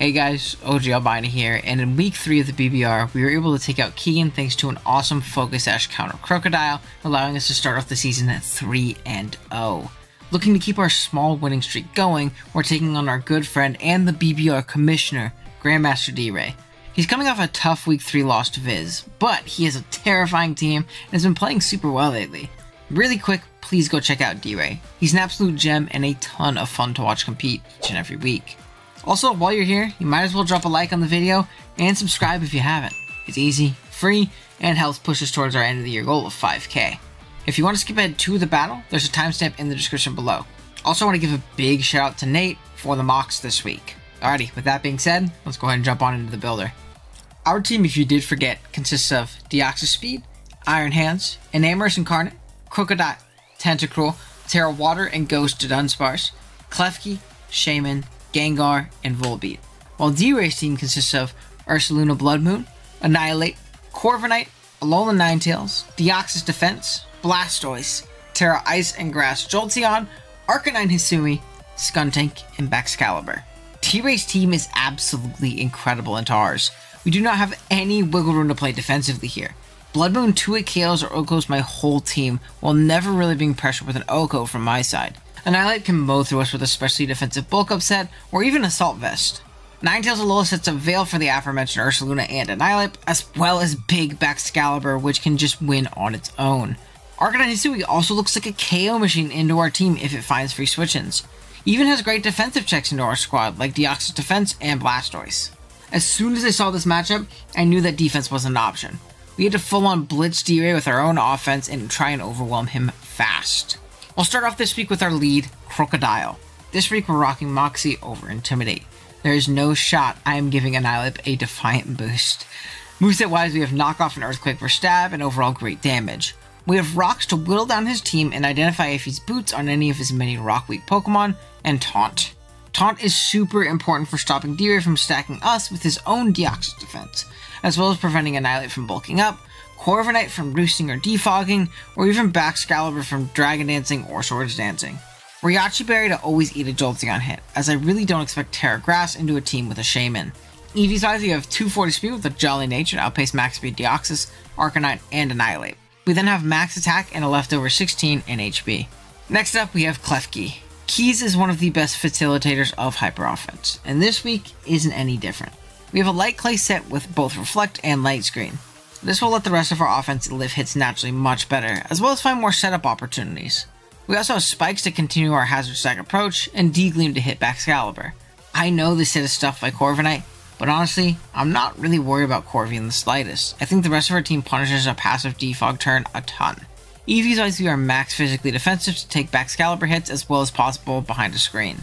Hey guys, OGalbina here, and in week 3 of the BBR, we were able to take out Keegan thanks to an awesome focus dash counter Crocodile, allowing us to start off the season at 3-0. Looking to keep our small winning streak going, we're taking on our good friend and the BBR Commissioner, Grandmaster D-Ray. He's coming off a tough week 3 loss to Viz, but he has a terrifying team and has been playing super well lately. Really quick, please go check out D-Ray. He's an absolute gem and a ton of fun to watch compete each and every week. Also, while you're here, you might as well drop a like on the video and subscribe if you haven't. It's easy, free, and helps push us towards our end of the year goal of 5K. If you want to skip ahead to the battle, there's a timestamp in the description below. Also, I want to give a big shout out to Nate for the mocks this week. Alrighty, with that being said, let's go ahead and jump on into the builder. Our team, if you did forget, consists of Deoxys Speed, Iron Hands, Enamorus Incarnate, Crocodile, Tentacruel, Terra Water and Ghost to Dunsparce, Klefki, Shaman, Gengar, and Volbeat. While D-Ray's team consists of Ursaluna Bloodmoon, Annihilate, Corviknight, Alolan Ninetales, Deoxys Defense, Blastoise, Terra Ice and Grass Jolteon, Arcanine Hisui, Skuntank, and Baxcalibur. D-Ray's team is absolutely incredible into ours. We do not have any wiggle room to play defensively here. Bloodmoon 2-hit KOs or OHKOs my whole team, while never really being pressured with an OHKO from my side. Annihilate can mow through us with a specially defensive bulk up set, or even Assault Vest. Ninetales Alola sets a Veil for the aforementioned Ursaluna and Annihilate, as well as Big Baxcalibur, which can just win on its own. Arcanine Hisui also looks like a KO machine into our team if it finds free switch-ins. Even has great defensive checks into our squad, like Deoxys Defense and Blastoise. As soon as I saw this matchup, I knew that defense was an option. We had to full-on blitz D-Ray with our own offense and try and overwhelm him fast. We'll start off this week with our lead, Crocodile. This week we're rocking Moxie over Intimidate. There is no shot I am giving Annihilate a Defiant boost. Moveset-wise, we have Knock Off and Earthquake for stab and overall great damage. We have Rocks to whittle down his team and identify if he's boots on any of his many rock-weak Pokemon, and Taunt. Taunt is super important for stopping D-Ray from stacking us with his own Deoxys defense, as well as preventing Annihilate from bulking up, Corviknight from roosting or defogging, or even Baxcalibur from Dragon Dancing or Swords Dancing. Ryachi Berry to always eat a Jolteon hit, as I really don't expect Terra Grass into a team with a Shaman. EV's wise, we have 240 speed with a Jolly Nature to outpace max speed Deoxys, Arcanine, and Annihilate. We then have max attack and a leftover 16 in HP. Next up, we have Klefki. Keys is one of the best facilitators of Hyper Offense, and this week isn't any different. We have a Light Clay set with both Reflect and Light Screen. This will let the rest of our offense live hits naturally much better, as well as find more setup opportunities. We also have Spikes to continue our Hazard Stack approach, and D-Gleam to hit Baxcalibur. I know this set is stuffed by Corviknight, but honestly, I'm not really worried about Corvi in the slightest. I think the rest of our team punishes a passive defog turn a ton. EV's wise, we are max physically defensive to take Baxcalibur hits as well as possible behind a screen.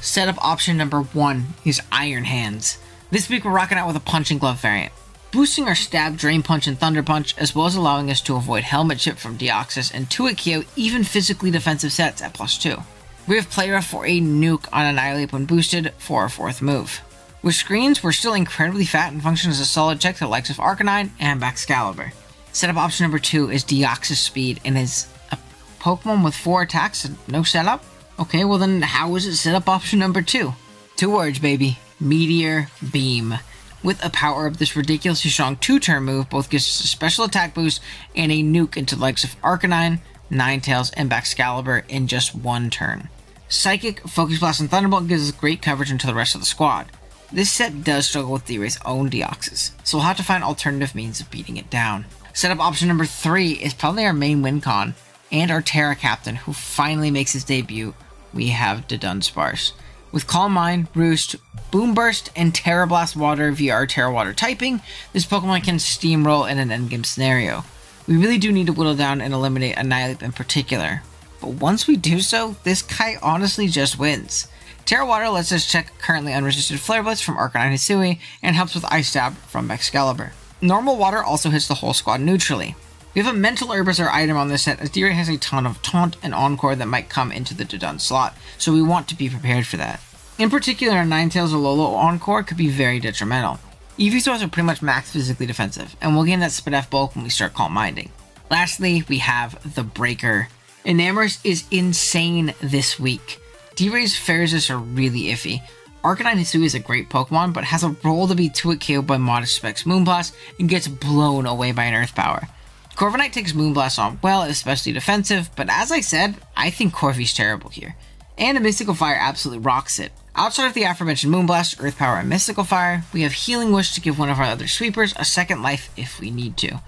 Setup option number 1 is Iron Hands. This week we're rocking out with a Punching Glove variant, boosting our Stab, Drain Punch, and Thunder Punch, as well as allowing us to avoid Helmet Chip from Deoxys and 2-hit KO even physically defensive sets at +2. We have Play Rough for a nuke on Annihilate when boosted for our 4th move. With screens, we're still incredibly fat and function as a solid check to the likes of Arcanine and Baxcalibur. Setup option number 2 is Deoxys Speed, and is a Pokemon with 4 attacks and no setup? Okay, well then how is it setup option number 2? 2 words, baby. Meteor Beam. With a power up, this ridiculously strong 2-turn move both gives us a special attack boost and a nuke into the likes of Arcanine, Ninetales, and Baxcalibur in just 1 turn. Psychic, Focus Blast, and Thunderbolt gives us great coverage into the rest of the squad. This set does struggle with D-Ray's own Deoxys, so we'll have to find alternative means of beating it down. Setup option number 3 is probably our main win con, and our Terra Captain, who finally makes his debut. We have the Dunsparce. With Calm Mind, Roost, Boom Burst, and Terra Blast Water via our Terra Water typing, this Pokemon can steamroll in an endgame scenario. We really do need to whittle down and eliminate Annihilate in particular, but once we do so, this guy honestly just wins. Terra Water lets us check currently unresisted Flare Blitz from Arcanine Hisui, and helps with Ice Stab from Baxcalibur. Normal Water also hits the whole squad neutrally. We have a Mental Herb as our item on this set, as D-Ray has a ton of Taunt and Encore that might come into the Dodon slot, so we want to be prepared for that. In particular, our Ninetales Alola Encore could be very detrimental. Eeveesaurs are pretty much max physically defensive, and we'll gain that Spit F bulk when we start Calm Minding. Lastly, we have the Breaker. Enamorus is insane this week. D-Ray's Pharis's are really iffy. Arcanine Hisui is a great Pokemon, but has a role to be 2-hit KO'd by Modest Specs Moonblast and gets blown away by an Earth Power. Corviknight takes Moonblast on well, especially defensive, but as I said, I think Corvi's terrible here. And a Mystical Fire absolutely rocks it. Outside of the aforementioned Moonblast, Earth Power, and Mystical Fire, we have Healing Wish to give one of our other sweepers a second life if we need to.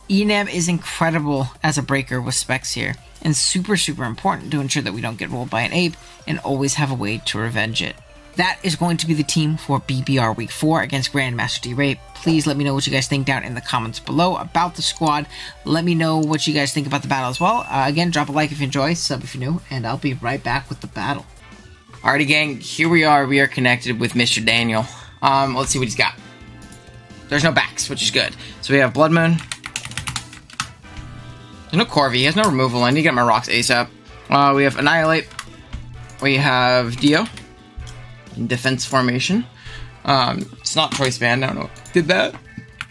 Enam is incredible as a breaker with specs here, and super important to ensure that we don't get rolled by an ape and always have a way to revenge it. That is going to be the team for BBR Week 4 against Grandmaster D-Ray. Please let me know what you guys think down in the comments below about the squad. Let me know what you guys think about the battle as well. Again, drop a like if you enjoy, sub if you're new, and I'll be right back with the battle. Alrighty gang, here we are. We are connected with Mr. Daniel. Let's see what he's got. There's no backs, which is good. So we have Blood Moon. There's no Corvi. He has no removal. I need to get my rocks ASAP. We have Annihilate. We have Dio. In defense formation. It's not Choice Band, I don't know. Did that.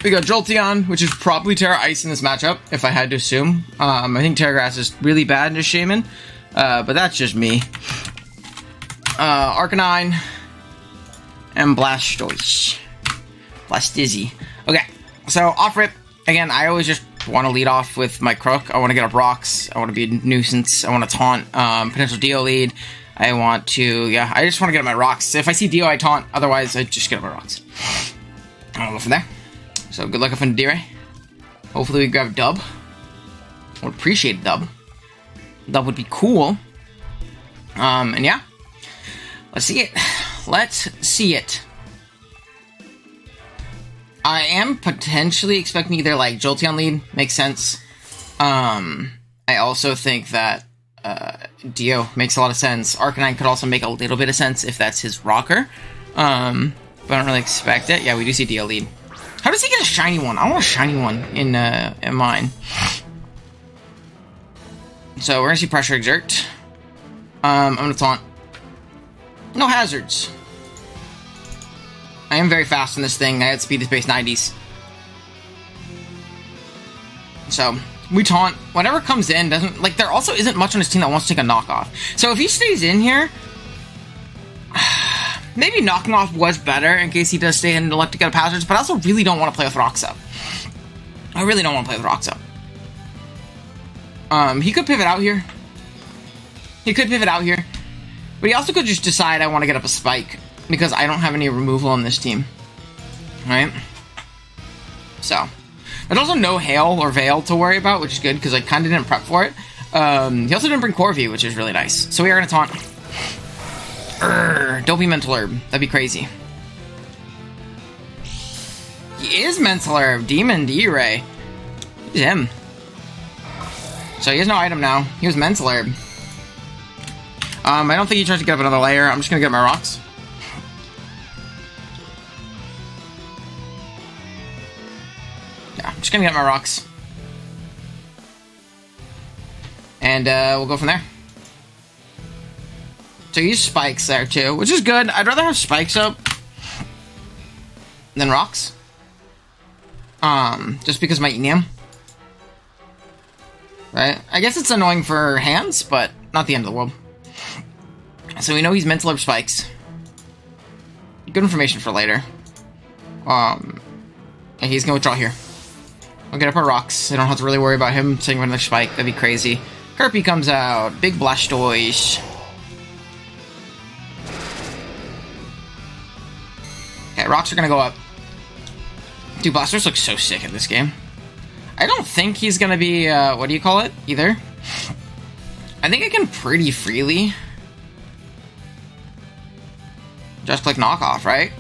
We got Jolteon, which is probably Terra Ice in this matchup, if I had to assume. I think Terra Grass is really bad into Shaman, but that's just me. Arcanine, and Blastoise. Blastizzy. Okay, so off rip, again, I always just want to lead off with my Crook. I want to get up rocks, I want to be a nuisance, I want to taunt, potential Dio lead. I want to, yeah, I just want to get up my rocks. If I see Dio, I taunt. Otherwise, I just get up my rocks. I'll go from there. So, good luck up in D-Ray. Hopefully we grab a dub. I would appreciate a dub. Dub would be cool. And yeah. Let's see it. Let's see it. I am potentially expecting either, like, Jolteon lead. Makes sense. I also think that Dio makes a lot of sense. Arcanine could also make a little bit of sense if that's his rocker. But I don't really expect it. Yeah, we do see Dio lead. How does he get a shiny one? I want a shiny one in mine. So we're gonna see Pressure Exert. I'm gonna taunt. No hazards. I am very fast in this thing. I had speed to base 90s. So we taunt. Whatever comes in doesn't, like, there also isn't much on his team that wants to take a knockoff. So if he stays in here, maybe knocking off was better in case he does stay in and elect to get up hazards, but I also really don't want to play with rocks up. I really don't want to play with rocks up. He could pivot out here. He could pivot out here. But he also could just decide I want to get up a spike because I don't have any removal on this team. Right? So there's also no Hail or Veil to worry about, which is good because I kind of didn't prep for it. He also didn't bring Corvi, which is really nice. So we are going to taunt. Don't be Mental Herb. That'd be crazy. He is Mental Herb. Demon D-Ray. He's him. So he has no item now. He was Mental Herb. I don't think he tries to get up another layer. I'm just going to get my rocks. Yeah, I'm just going to get my rocks. And we'll go from there. So he used spikes there too, which is good. I'd rather have spikes up than rocks. Just because of my Enam. Right? I guess it's annoying for hands, but not the end of the world. So we know he's Mental Herb spikes. Good information for later. And he's gonna withdraw here. I'll get up our rocks. I don't have to really worry about him taking another spike. That'd be crazy. Kirby comes out. Big Blastoise. Okay, rocks are gonna go up. Dude, Blastoise looks so sick in this game. I don't think he's gonna be, what do you call it, either. I think I can pretty freely just click knock off, right?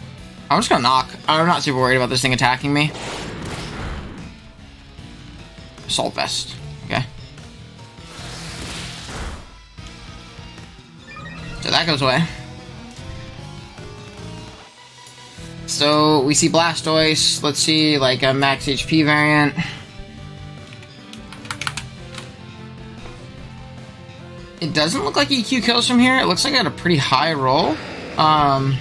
I'm just gonna knock. I'm not super worried about this thing attacking me. Assault Vest, okay. So that goes away. So we see Blastoise. Let's see, like a max HP variant. It doesn't look like EQ kills from here. It looks like I had a pretty high roll. I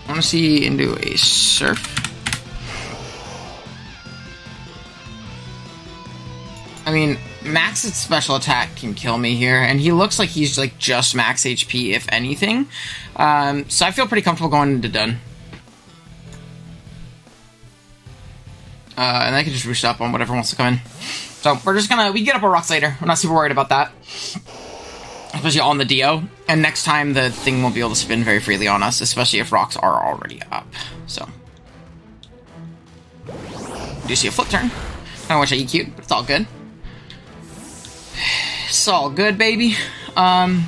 want to see into a Surf. I mean, Max special attack can kill me here, and he looks like he's like just max HP, if anything. So I feel pretty comfortable going into done. And I can just roost up on whatever wants to come in. So we're just gonna, we get up our rocks later. We're not super worried about that. Especially on the Dio. And next time the thing won't be able to spin very freely on us, especially if rocks are already up. So. Do see a flip turn. I wish I EQ'd, but it's all good. It's all good, baby. And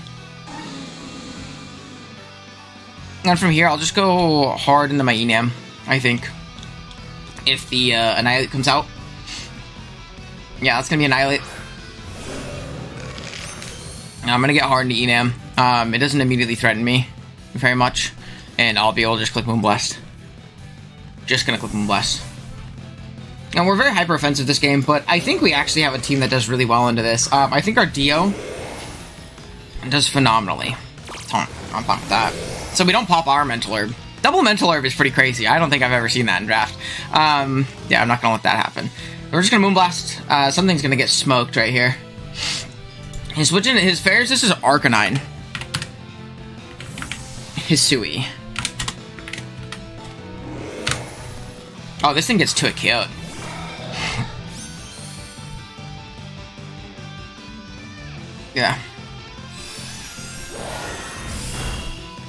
from here, I'll just go hard into my Enam, I think. If the Annihilate comes out. Yeah, that's gonna be Annihilate. I'm gonna get hard into Enam. It doesn't immediately threaten me very much. And I'll be able to just click Moonblast. Just gonna click Moonblast. And we're very hyper-offensive this game, but I think we actually have a team that does really well into this. I think our Dio does phenomenally on top of that. So we don't pop our Mental Herb. Double Mental Herb is pretty crazy. I don't think I've ever seen that in draft. Yeah, I'm not gonna let that happen. We're just gonna Moonblast. Something's gonna get smoked right here. He's switching his Fairs. This is Arcanine. Hisui. Oh, this thing gets to a kill. Yeah.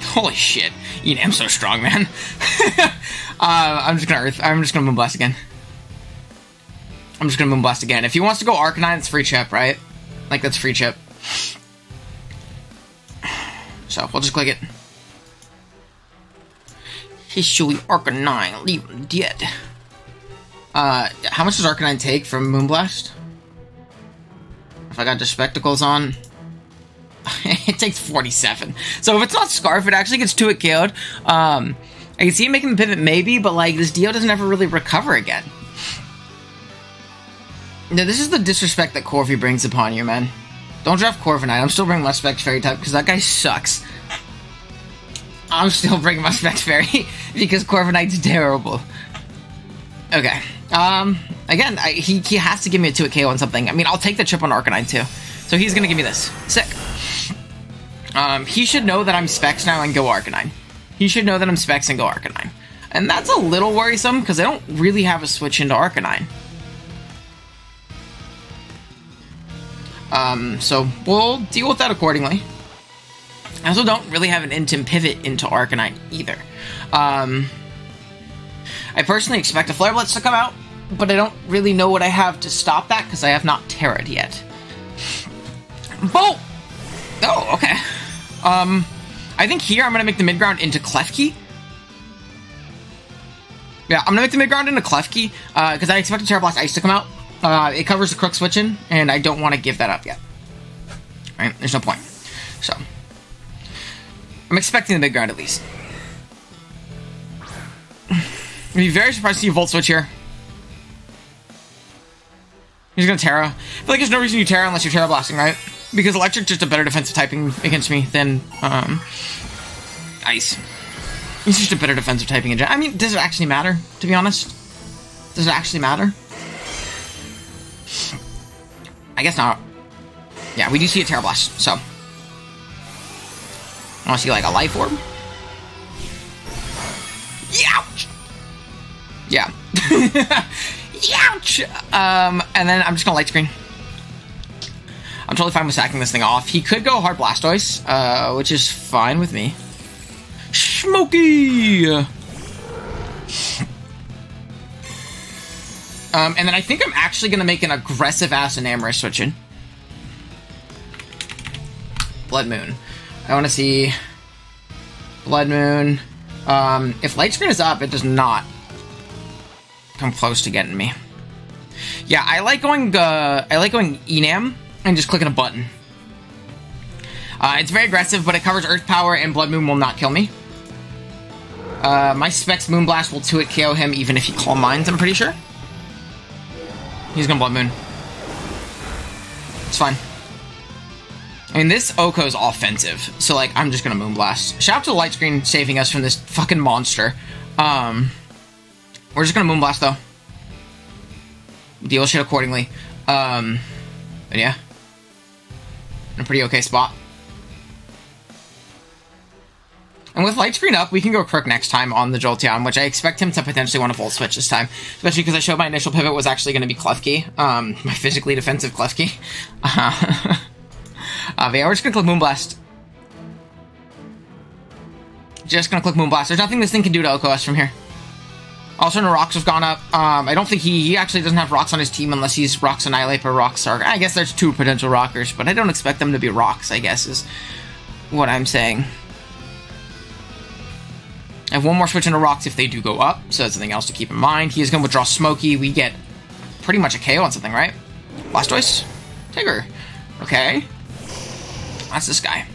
Holy shit. Enam's so strong, man. I'm just gonna Moonblast again. If he wants to go Arcanine, it's free chip, right? Like, that's free chip. So, we'll just click it. Hisui Arcanine, leave him dead. How much does Arcanine take from Moonblast? If I got the spectacles on, it takes 47. So if it's not Scarf, it actually gets 2-hit KO'd. I can see him making the pivot maybe, but like this Dio doesn't ever really recover again. Now this is the disrespect that Corvi brings upon you, man. Don't draft Corviknight. I'm still bringing my Spect Fairy type because that guy sucks. I'm still bringing my Spect Fairy because Corviknight's terrible. Okay. Again, he has to give me a 2-hit KO on something. I mean, I'll take the chip on Arcanine too. So he's gonna give me this. Sick. He should know that I'm Specs now and go Arcanine. He should know that I'm Specs and go Arcanine. And that's a little worrisome because I don't really have a switch into Arcanine. So we'll deal with that accordingly. I also don't really have an Intim pivot into Arcanine either. I personally expect a Flare Blitz to come out, but I don't really know what I have to stop that because I have not Terra'd yet. Bolt! Oh, okay. I think here I'm going to make the mid-ground into Klefki. Yeah, I'm going to make the mid-ground into Klefki, because I expect a Terra Blast Ice to come out. It covers the Crook switching, and I don't want to give that up yet. Right? There's no point. So, I'm expecting the mid-ground at least. I'd be very surprised to see a Volt Switch here. He's going to Terra. I feel like there's no reason you Terra unless you're Terra Blasting, right? Because Electric's just a better defensive typing against me than Ice. It's just a better defensive typing in general. I mean, does it actually matter, to be honest? Does it actually matter? I guess not. Yeah, we do see a Terra Blast, so. I want to see, like, a Life Orb. Youch! Yeah. Youch! And then I'm just gonna Light Screen. I'm totally fine with sacking this thing off. He could go hard Blastoise, which is fine with me. Smokey! And then I think I'm actually going to make an aggressive-ass Enamorus switch-in. Blood Moon. I want to see Blood Moon. If Light Screen is up, it does not come close to getting me. Yeah, I like going Enam and just clicking a button. It's very aggressive, but it covers Earth Power, and Blood Moon will not kill me. My Specs Moonblast will 2-hit KO him even if he Calm Minds, I'm pretty sure. He's gonna Blood Moon. It's fine. I mean, this Oko is offensive, so, like, I'm just gonna Moonblast. Shout out to the Light Screen saving us from this fucking monster. We're just gonna Moonblast, though. Deal shit accordingly. Yeah, But yeah, in a pretty okay spot. And with light screen up, we can go Crook next time on the Jolteon, which I expect him to potentially want to Volt Switch this time. Especially because I showed my initial pivot was actually going to be Klefki. My physically defensive Klefki. But yeah, we're just going to click Moonblast. Just going to click Moonblast. There's nothing this thing can do to OKOS from here. Also, no Rocks have gone up. I don't think he actually doesn't have Rocks on his team unless he's Rocks Annihilate or Rocks Sark. I guess there's 2 potential Rockers, but I don't expect them to be Rocks, I guess, is what I'm saying. I have one more switch into Rocks if they do go up, so that's something else to keep in mind. He is going to withdraw Smokey. We get pretty much a KO on something, right? Blastoise? Tigger. Okay. That's this guy.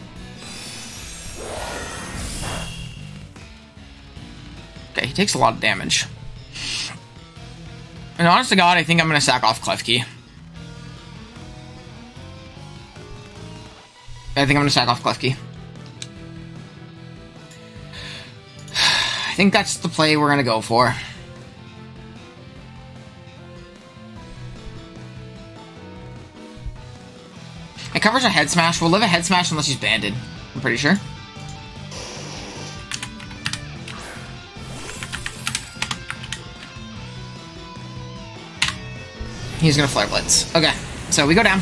Okay, he takes a lot of damage. And honest to God, I think I'm going to sack off Klefki. I think I'm going to sack off Klefki. I think that's the play we're going to go for. It covers a Head Smash. We'll live a Head Smash unless he's banded. I'm pretty sure. He's going to Flare Blitz. Okay, so we go down.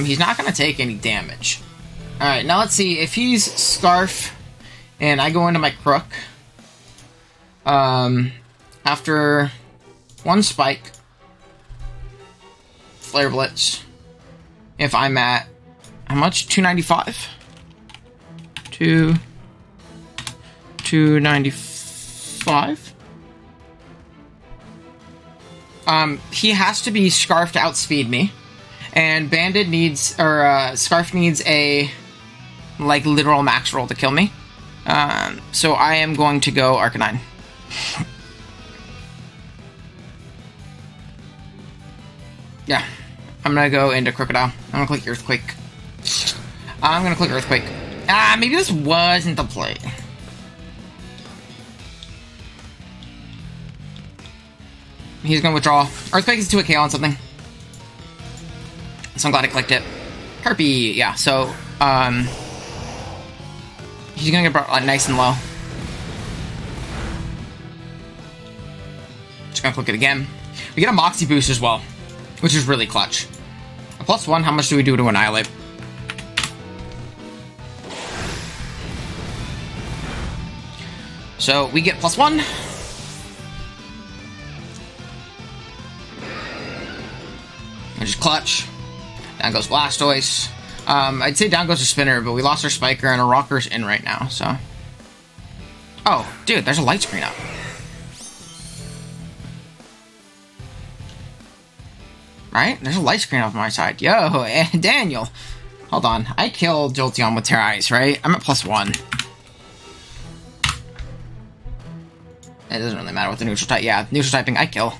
He's not going to take any damage. Alright, now let's see. If he's Scarf and I go into my Crook, after one Spike, Flare Blitz, if I'm at, how much? 295? 295? He has to be Scarf to outspeed me. And Banded needs, or, Scarf needs a, like, literal max roll to kill me. So I am going to go Arcanine. Yeah. I'm gonna go into Crocodile. I'm gonna click Earthquake. I'm gonna click Earthquake. Ah, maybe this wasn't the play. He's gonna withdraw. Earthquake is 2 a KO on something. So I'm glad I clicked it. Harpy, yeah, so, he's gonna get brought nice and low. Just gonna click it again. We get a Moxie boost as well, which is really clutch. A +1, how much do we do to Annihilate? So we get +1. And just clutch. Down goes Blastoise. I'd say down goes a Spinner, but we lost our Spiker and our Rocker's in right now, so... Oh, dude, there's a light screen up. Right? There's a light screen up on my side. Yo, Daniel. Hold on. I killed Jolteon with Terra Ice, right? I'm at +1. It doesn't really matter what the neutral type... Yeah, neutral typing, I kill.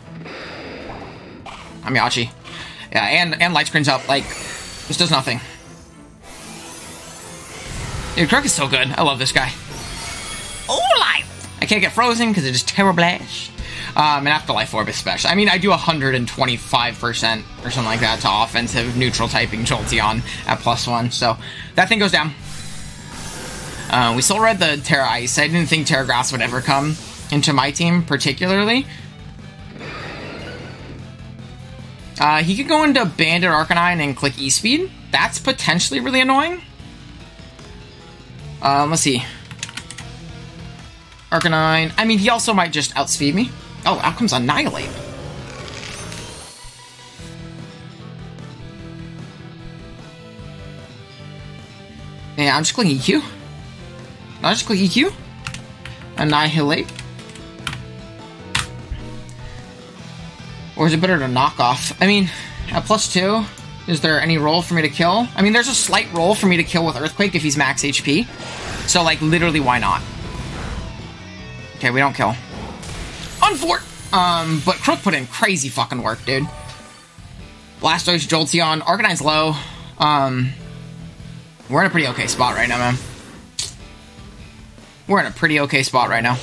I'm Yachi. Yeah, and light screen's up. Like, this does nothing. Dude, Crook is so good. I love this guy. Oh, life! I can't get frozen because it is Terrablast. And Afterlife Orb especially. I mean, I do 125% or something like that to offensive neutral typing Jolteon at +1. So, that thing goes down. We still read the Terra Ice. I didn't think Terra Grass would ever come into my team, particularly. He could go into Bandit Arcanine and click E-Speed. That's potentially really annoying. Let's see. Arcanine. I mean, he also might just outspeed me. Oh, out comes Annihilate. Yeah, I'm just clicking EQ. I'll just click EQ. Annihilate. Or is it better to knock off? I mean, at +2, is there any roll for me to kill? I mean, there's a slight roll for me to kill with Earthquake if he's max HP. So, like, literally, why not? Okay, we don't kill. But Crook put in crazy fucking work, dude. Blastoise, Jolteon, Arcanine's low. We're in a pretty okay spot right now, man. We're in a pretty okay spot right now.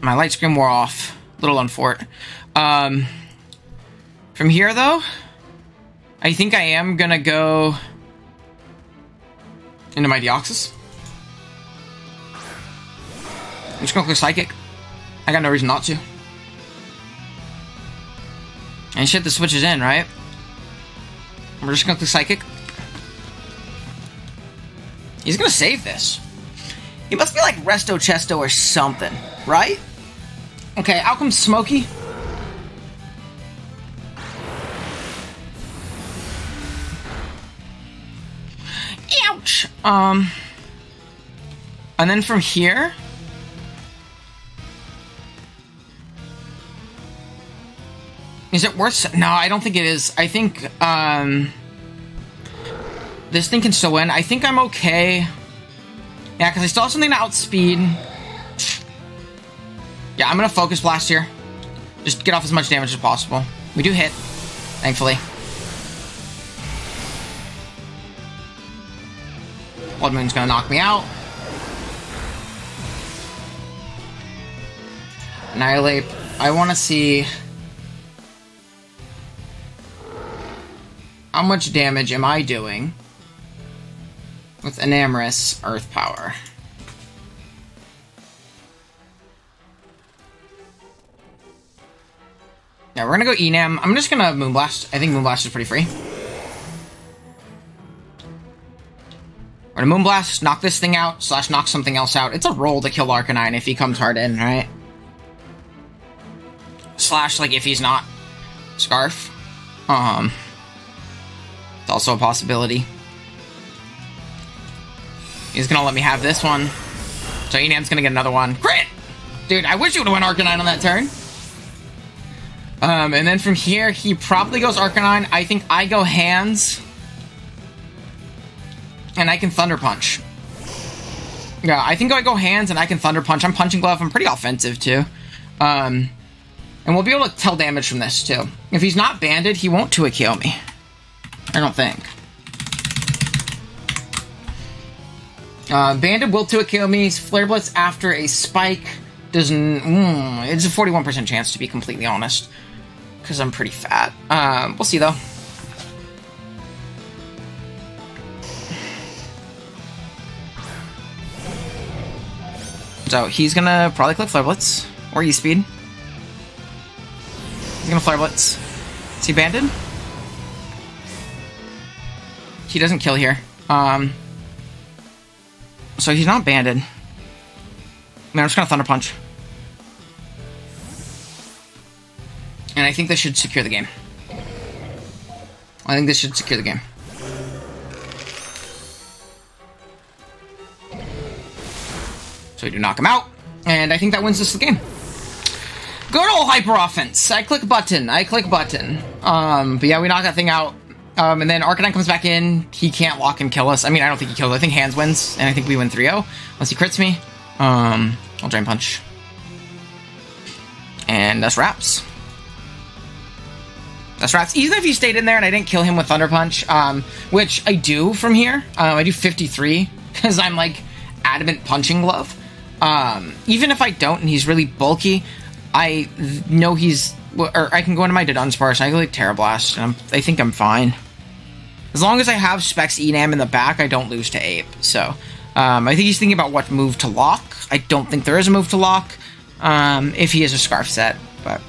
My light screen wore off. Little unfort. From here, though, I think I am gonna go into my Deoxys. I'm just gonna click Psychic. I got no reason not to. And shit, the switch is in, right? We're just gonna click Psychic. He's gonna save this. He must be like Resto Chesto or something, right? Okay, out comes Smokey. Ouch! And then from here... Is it worth... No, I don't think it is. I think, this thing can still win. I think I'm okay. Yeah, because I still have something to outspeed. Yeah, I'm gonna Focus Blast here. Just get off as much damage as possible. We do hit, thankfully. Blood Moon's gonna knock me out. Annihilate. I want to see... How much damage am I doing with Enamorus Earth Power? Yeah, we're gonna go Enam. I'm just gonna Moonblast. I think Moonblast is pretty free. We're gonna Moonblast, knock this thing out, / knock something else out. It's a roll to kill Arcanine if he comes hard in, right? / like, if he's not Scarf. It's also a possibility. He's gonna let me have this one. So Enam's gonna get another one. Crit! Dude, I wish you would've went Arcanine on that turn. And then from here, he probably goes Arcanine. I think I go Hands. And I can Thunder Punch. Yeah, I think I go Hands and I can Thunder Punch. I'm Punching Glove. I'm pretty offensive, too. And we'll be able to tell damage from this, too. If he's not banded, he won't 2-hit KO me. I don't think. Banded will 2-hit KO me. Flare Blitz after a Spike doesn't... it's a 41% chance, to be completely honest. Because I'm pretty fat. We'll see, though. So, he's gonna probably click Flare Blitz. Or E-Speed. He's gonna Flare Blitz. Is he banded? He doesn't kill here. So he's not banded. Man, I'm just gonna Thunder Punch. And I think this should secure the game. I think this should secure the game. So we do knock him out. And I think that wins us the game. Good old Hyper Offense. I click button. But yeah, we knock that thing out. And then Arcanine comes back in. He can't lock and kill us. I mean, I don't think he kills. I think Hands wins. And I think we win 3-0. Unless he crits me. I'll Drain Punch. And that's wraps. That's wraps. Even if he stayed in there and I didn't kill him with Thunder Punch, which I do from here. I do 53. Because I'm like adamant Punching Glove. Even if I don't and he's really bulky, I know he's... Or I can go into my Dunsparce and I can like Terra Blast, and I think I'm fine. As long as I have Specs Enam in the back, I don't lose to Ape. So, I think he's thinking about what move to lock. I don't think there is a move to lock, if he is a Scarf set. But,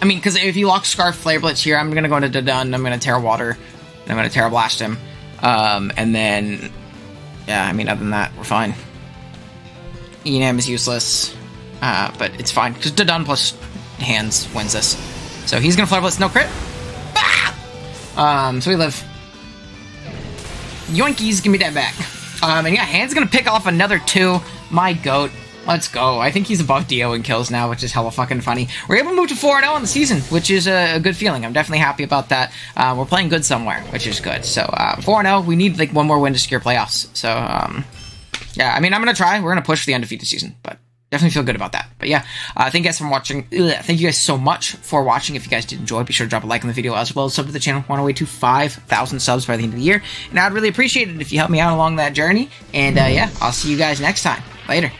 I mean, because if he locks Scarf Flare Blitz here, I'm going to go into Dun, I'm going to Terra Water, and I'm going to Terra Blast him. And then, yeah, I mean, other than that, we're fine. Enam is useless, but it's fine, because Dun plus Hands wins this. So he's gonna Flare Blitz, no crit. Ah! So we live. Yoinkies, give me that back. And yeah, Hands gonna pick off another 2. My goat. Let's go. I think he's above Dio in kills now, which is hella fucking funny. We're able to move to 4-0 in the season, which is a good feeling. I'm definitely happy about that. We're playing good somewhere, which is good. So 4-0, we need like one more win to secure playoffs. So yeah, I mean, I'm gonna try. We're gonna push for the undefeated season, but definitely feel good about that. But yeah, thank you guys for watching. Thank you guys so much for watching. If you guys did enjoy, be sure to drop a like on the video as well as sub to the channel. We're on our way to 5,000 subs by the end of the year. And I'd really appreciate it if you help me out along that journey. And yeah, I'll see you guys next time. Later.